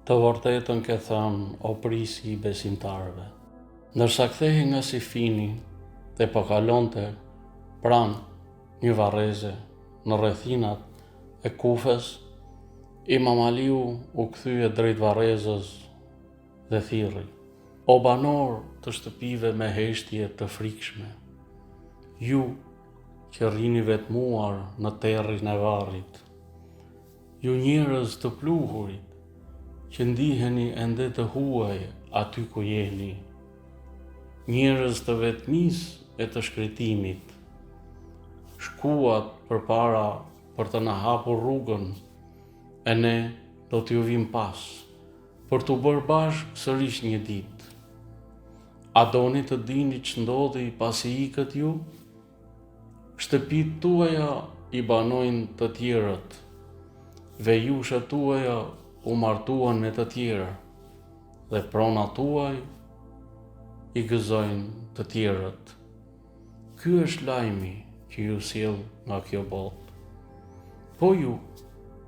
Të vërtetën ke thënë, o prisi i besimtarëve. Ndërsa kthehej nga Sifini dhe po kalonte pranë një varreze në rrethinat e Kufës, Imam Aliu u kthye drejt varrezës dhe thirrri: O banor të shtëpive me heshtje të frikshme, ju që rrini vetmuar në terrin e varrit, ju njerëz të pluhurit, që ndiheni ende të huaj aty ku jeni, njerëz të vetmisë e të shkretimit, shkuat përpara për të na hapur rrugën, e ne do t'ju vim pas, për t'u bërë bashkë sërish një ditë. A doni të dini ç'ndodhi pasi ikët ju? Shtëpitë tuaja i banojnë të tjerët, vejushat tuaja u martuan me të tjerë, dhe pronat tuaj i gëzojnë të tjerët. Ky është lajmi që ju sjell nga kjo botë. Po ju,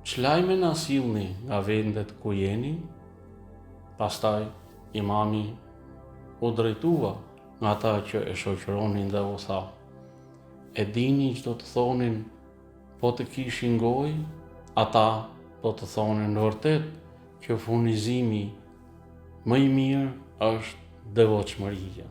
ç'lajme na sillni nga vendet ku jeni? Pastaj Imami u drejtua nga ata që e shoqëronin dhe u tha: E dini ç'do të thonin po të kishin gojë? Ata do të thonin vërtet që furnizimi më i mirë është devotshmëria.